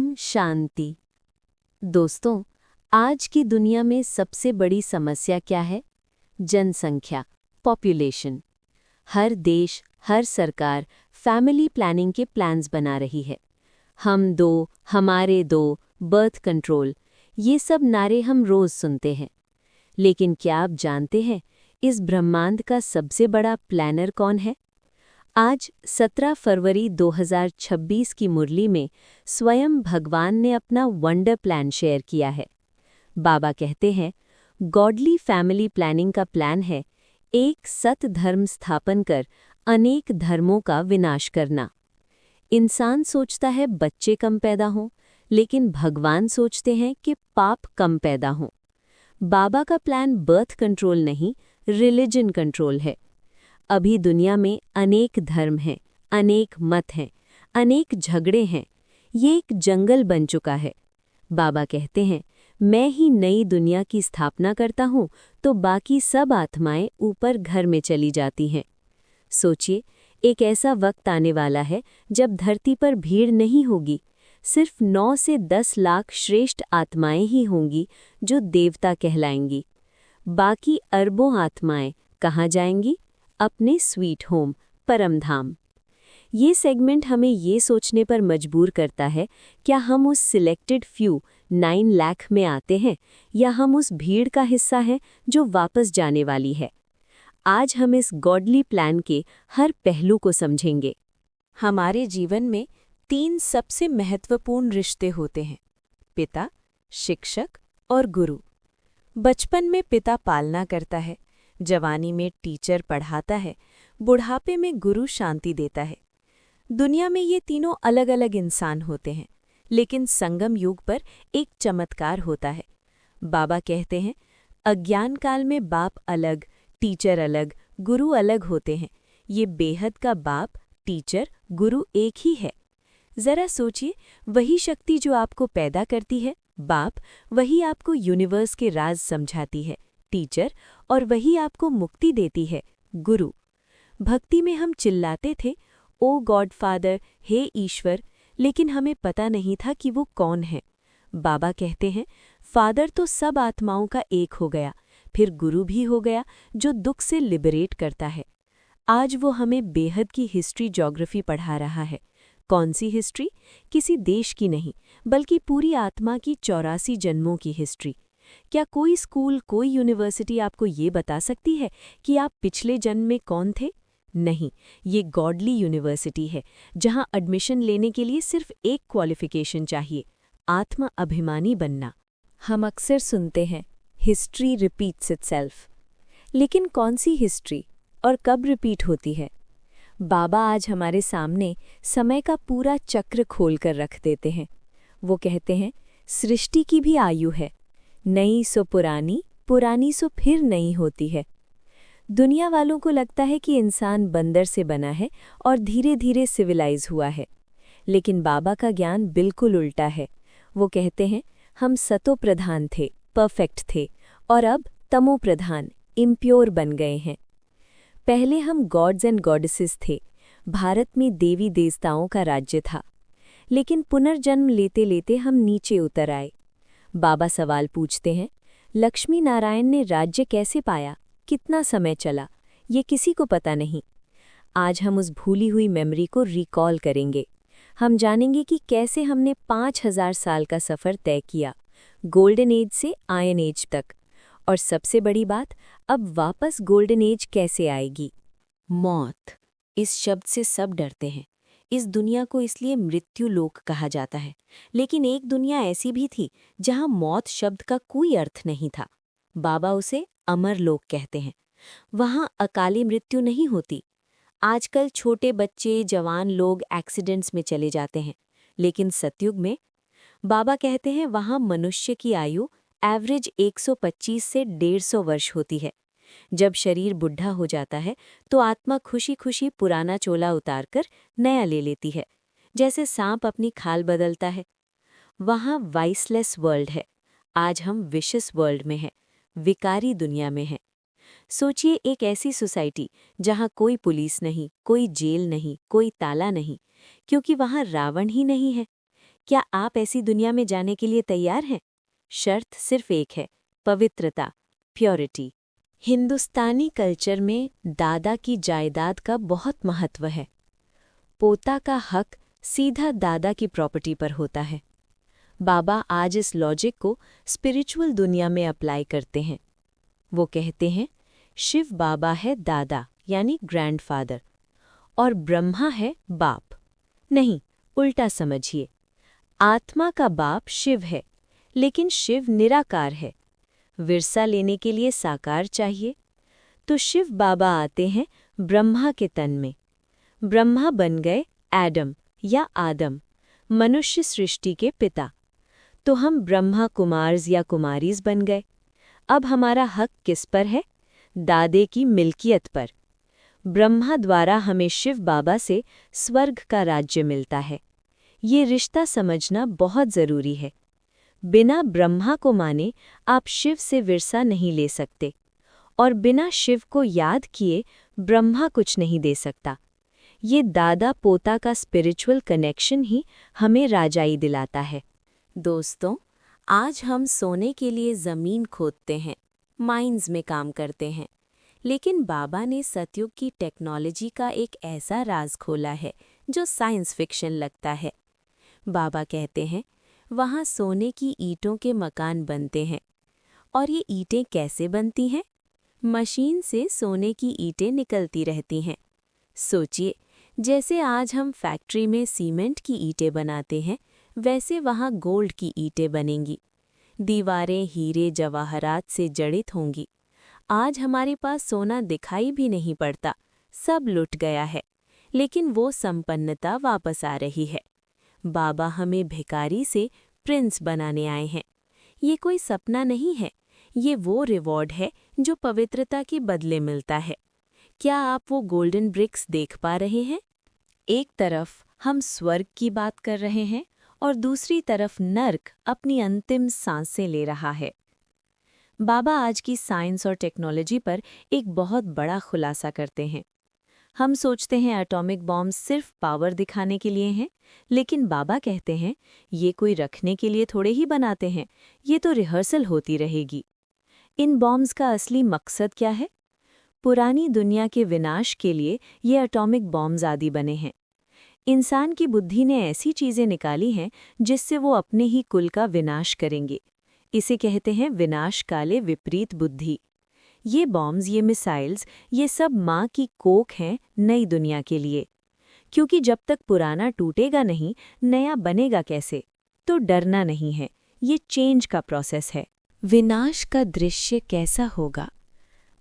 ओम शांति। दोस्तों, आज की दुनिया में सबसे बड़ी समस्या क्या है? जनसंख्या, पॉपुलेशन। हर देश, हर सरकार फैमिली प्लानिंग के प्लान्स बना रही है। हम दो, हमारे दो, बर्थ कंट्रोल, ये सब नारे हम रोज सुनते हैं। लेकिन क्या आप जानते हैं, इस ब्रह्मांड का सबसे बड़ा प्लानर कौन है? आज 17 फरवरी 2026 की मुरली में स्वयं भगवान ने अपना वंडर प्लान शेयर किया है। बाबा कहते हैं, गॉडली फैमिली प्लानिंग का प्लान है एक सत धर्म स्थापन कर अनेक धर्मों का विनाश करना। इंसान सोचता है बच्चे कम पैदा हों, लेकिन भगवान सोचते हैं कि पाप कम पैदा हों। बाबा का प्लान बर्थ कंट्रोल नहीं, रिलीजन कंट्रोल है। अभी दुनिया में अनेक धर्म हैं, अनेक मत हैं, अनेक झगड़े हैं। ये एक जंगल बन चुका है। बाबा कहते हैं, मैं ही नई दुनिया की स्थापना करता हूँ तो बाकी सब आत्माएं ऊपर घर में चली जाती हैं। सोचिए, एक ऐसा वक्त आने वाला है जब धरती पर भीड़ नहीं होगी, सिर्फ 9 से 10 लाख श्रेष्ठ आत्माएं ही होंगी जो देवता कहलाएंगी। बाकी अरबों आत्माएं कहाँ जाएंगी? अपने स्वीट होम, परमधाम। ये सेगमेंट हमें ये सोचने पर मजबूर करता है, क्या हम उस सिलेक्टेड फ्यू 9 लाख में आते हैं या हम उस भीड़ का हिस्सा हैं जो वापस जाने वाली है। आज हम इस गॉडली प्लान के हर पहलू को समझेंगे। हमारे जीवन में 3 सबसे महत्वपूर्ण रिश्ते होते हैं: पिता, शिक्षक और गुरु। बचपन में पिता पालना करता है, जवानी में टीचर पढ़ाता है, बुढ़ापे में गुरु शांति देता है। दुनिया में ये तीनों अलग अलग इंसान होते हैं, लेकिन संगम युग पर एक चमत्कार होता है। बाबा कहते हैं, अज्ञान काल में बाप अलग, टीचर अलग, गुरु अलग होते हैं। ये बेहद का बाप, टीचर, गुरु एक ही है। जरा सोचिए, वही शक्ति जो आपको पैदा करती है, बाप, वही आपको यूनिवर्स के राज समझाती है, टीचर, और वही आपको मुक्ति देती है, गुरु। भक्ति में हम चिल्लाते थे, ओ गॉड फादर, हे ईश्वर, लेकिन हमें पता नहीं था कि वो कौन है। बाबा कहते हैं, फादर तो सब आत्माओं का एक हो गया, फिर गुरु भी हो गया जो दुख से लिबरेट करता है। आज वो हमें बेहद की हिस्ट्री ज्योग्राफी पढ़ा रहा है। कौन सी हिस्ट्री? किसी देश की नहीं, बल्कि पूरी आत्मा की 84 जन्मों की हिस्ट्री। क्या कोई स्कूल, कोई यूनिवर्सिटी आपको ये बता सकती है कि आप पिछले जन्म में कौन थे? नहीं, ये गॉडली यूनिवर्सिटी है, जहां एडमिशन लेने के लिए सिर्फ एक क्वालिफिकेशन चाहिए: आत्मा अभिमानी बनना। हम अक्सर सुनते हैं, हिस्ट्री रिपीट्स इटसेल्फ। लेकिन कौन सी हिस्ट्री और कब रिपीट होती है? बाबा आज हमारे सामने समय का पूरा चक्र खोलकर रख देते हैं। वो कहते हैं, सृष्टि की भी आयु है, नई सो पुरानी, पुरानी सो फिर नई होती है। दुनिया वालों को लगता है कि इंसान बंदर से बना है और धीरे धीरे सिविलाइज हुआ है, लेकिन बाबा का ज्ञान बिल्कुल उल्टा है। वो कहते हैं, हम सतो प्रधान थे, परफेक्ट थे, और अब तमो प्रधान, इम्प्योर बन गए हैं। पहले हम गॉड्स एंड गॉडेसेस थे, भारत में देवी देवताओं का राज्य था, लेकिन पुनर्जन्म लेते लेते हम नीचे उतर आए। बाबा सवाल पूछते हैं, लक्ष्मी नारायण ने राज्य कैसे पाया, कितना समय चला, ये किसी को पता नहीं। आज हम उस भूली हुई मेमोरी को रिकॉल करेंगे। हम जानेंगे कि कैसे हमने 5000 साल का सफ़र तय किया, गोल्डन एज से आयन एज तक। और सबसे बड़ी बात, अब वापस गोल्डन एज कैसे आएगी? मौत, इस शब्द से सब डरते हैं। इस दुनिया को इसलिए मृत्यु लोक कहा जाता है, लेकिन एक दुनिया ऐसी भी थी जहां मौत शब्द का कोई अर्थ नहीं था। बाबा उसे अमर लोक कहते हैं। वहां अकाली मृत्यु नहीं होती। आजकल छोटे बच्चे, जवान लोग एक्सीडेंट्स में चले जाते हैं, लेकिन सतयुग में बाबा कहते हैं वहां मनुष्य की आयु एवरेज 125 से 150 वर्ष होती है। जब शरीर बुढ़ा हो जाता है तो आत्मा खुशी खुशी पुराना चोला उतारकर नया ले लेती है, जैसे सांप अपनी खाल बदलता है। वहाँ वाइसलेस वर्ल्ड है। आज हम विशस वर्ल्ड में हैं, विकारी दुनिया में हैं। सोचिए, एक ऐसी सोसाइटी जहाँ कोई पुलिस नहीं, कोई जेल नहीं, कोई ताला नहीं, क्योंकि वहाँ रावण ही नहीं है। क्या आप ऐसी दुनिया में जाने के लिए तैयार हैं? शर्त सिर्फ एक है, पवित्रता, प्योरिटी। हिंदुस्तानी कल्चर में दादा की जायदाद का बहुत महत्व है। पोता का हक सीधा दादा की प्रॉपर्टी पर होता है। बाबा आज इस लॉजिक को स्पिरिचुअल दुनिया में अप्लाई करते हैं। वो कहते हैं, शिव बाबा है दादा यानी ग्रैंडफादर और ब्रह्मा है बाप। नहीं, उल्टा समझिए। आत्मा का बाप शिव है, लेकिन शिव निराकार है। विरसा लेने के लिए साकार चाहिए, तो शिव बाबा आते हैं ब्रह्मा के तन में। ब्रह्मा बन गए एडम या आदम, मनुष्य सृष्टि के पिता। तो हम ब्रह्मा कुमार्स या कुमारीज बन गए। अब हमारा हक किस पर है? दादे की मिल्कियत पर। ब्रह्मा द्वारा हमें शिव बाबा से स्वर्ग का राज्य मिलता है। ये रिश्ता समझना बहुत ज़रूरी है। बिना ब्रह्मा को माने आप शिव से विरसा नहीं ले सकते, और बिना शिव को याद किए ब्रह्मा कुछ नहीं दे सकता। ये दादा पोता का स्पिरिचुअल कनेक्शन ही हमें राजाई दिलाता है। दोस्तों, आज हम सोने के लिए ज़मीन खोदते हैं, माइंस में काम करते हैं, लेकिन बाबा ने सतयुग की टेक्नोलॉजी का एक ऐसा राज खोला है जो साइंस फिक्शन लगता है। बाबा कहते हैं, वहाँ सोने की ईंटों के मकान बनते हैं। और ये ईंटें कैसे बनती हैं? मशीन से सोने की ईंटें निकलती रहती हैं। सोचिए, जैसे आज हम फैक्ट्री में सीमेंट की ईंटें बनाते हैं, वैसे वहाँ गोल्ड की ईंटें बनेंगी। दीवारें हीरे जवाहरात से जड़ित होंगी। आज हमारे पास सोना दिखाई भी नहीं पड़ता, सब लुट गया है, लेकिन वो संपन्नता वापस आ रही है। बाबा हमें भिखारी से प्रिंस बनाने आए हैं। ये कोई सपना नहीं है, ये वो रिवॉर्ड है जो पवित्रता के बदले मिलता है। क्या आप वो गोल्डन ब्रिक्स देख पा रहे हैं? एक तरफ हम स्वर्ग की बात कर रहे हैं और दूसरी तरफ नर्क अपनी अंतिम सांसें ले रहा है। बाबा आज की साइंस और टेक्नोलॉजी पर एक बहुत बड़ा खुलासा करते हैं। हम सोचते हैं एटॉमिक बॉम्ब सिर्फ पावर दिखाने के लिए हैं, लेकिन बाबा कहते हैं ये कोई रखने के लिए थोड़े ही बनाते हैं, ये तो रिहर्सल होती रहेगी। इन बॉम्ब्स का असली मकसद क्या है? पुरानी दुनिया के विनाश के लिए ये एटॉमिक बॉम्ब्स आदि बने हैं। इंसान की बुद्धि ने ऐसी चीज़ें निकाली हैं जिससे वो अपने ही कुल का विनाश करेंगे। इसे कहते हैं विनाश काले विपरीत बुद्धि। ये बॉम्ब्स, ये मिसाइल्स, ये सब माँ की कोख हैं नई दुनिया के लिए। क्योंकि जब तक पुराना टूटेगा नहीं, नया बनेगा कैसे? तो डरना नहीं है, ये चेंज का प्रोसेस है। विनाश का दृश्य कैसा होगा?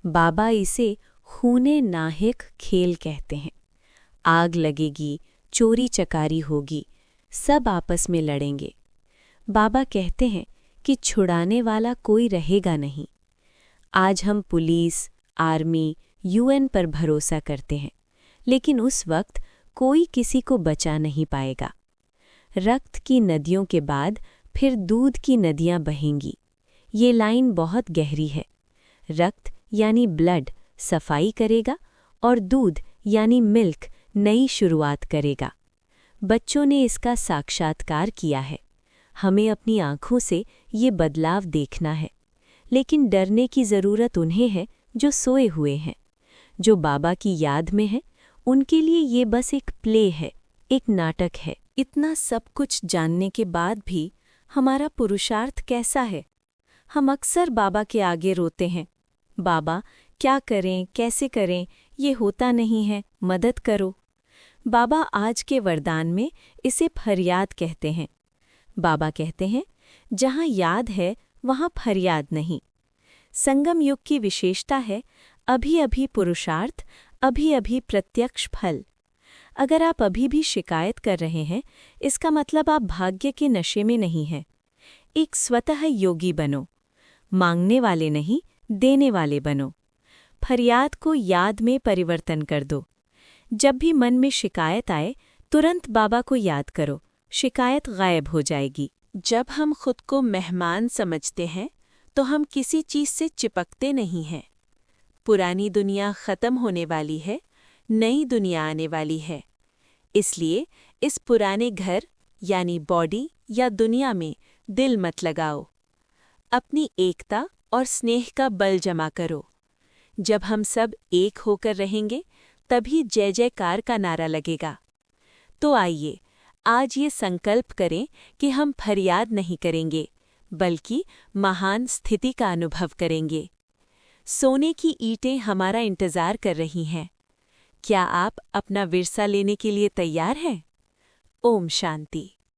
बाबा इसे खूने नाहिक खेल कहते हैं। आग लगेगी, चोरी चकारी होगी, सब आपस में लड़ेंगे। बाबा कहते हैं कि छुड़ाने वाला कोई रहेगा नहीं। आज हम पुलिस, आर्मी, यूएन पर भरोसा करते हैं, लेकिन उस वक्त कोई किसी को बचा नहीं पाएगा। रक्त की नदियों के बाद फिर दूध की नदियां बहेंगी। ये लाइन बहुत गहरी है। रक्त यानी ब्लड सफाई करेगा और दूध यानी मिल्क नई शुरुआत करेगा। बच्चों ने इसका साक्षात्कार किया है। हमें अपनी आँखों से ये बदलाव देखना है, लेकिन डरने की ज़रूरत उन्हें है जो सोए हुए हैं, जो बाबा की याद में हैं। उनके लिए ये बस एक प्ले है, एक नाटक है। इतना सब कुछ जानने के बाद भी हमारा पुरुषार्थ कैसा है? हम अक्सर बाबा के आगे रोते हैं, बाबा क्या करें, कैसे करें, ये होता नहीं है, मदद करो। बाबा आज के वरदान में इसे फरियाद कहते हैं। बाबा कहते हैं, जहाँ याद है वहाँ फरियाद नहीं। संगम युग की विशेषता है अभी अभी पुरुषार्थ, अभी अभी प्रत्यक्ष फल। अगर आप अभी भी शिकायत कर रहे हैं, इसका मतलब आप भाग्य के नशे में नहीं हैं। एक स्वतः योगी बनो, मांगने वाले नहीं, देने वाले बनो। फरियाद को याद में परिवर्तन कर दो। जब भी मन में शिकायत आए, तुरंत बाबा को याद करो, शिकायत गायब हो जाएगी। जब हम खुद को मेहमान समझते हैं, तो हम किसी चीज़ से चिपकते नहीं हैं। पुरानी दुनिया ख़त्म होने वाली है, नई दुनिया आने वाली है। इसलिए इस पुराने घर यानी बॉडी या दुनिया में दिल मत लगाओ। अपनी एकता और स्नेह का बल जमा करो। जब हम सब एक होकर रहेंगे तभी जय जयकार का नारा लगेगा। तो आइए आज ये संकल्प करें कि हम फरियाद नहीं करेंगे बल्कि महान स्थिति का अनुभव करेंगे। सोने की ईंटें हमारा इंतजार कर रही हैं। क्या आप अपना विरसा लेने के लिए तैयार हैं? ओम शांति।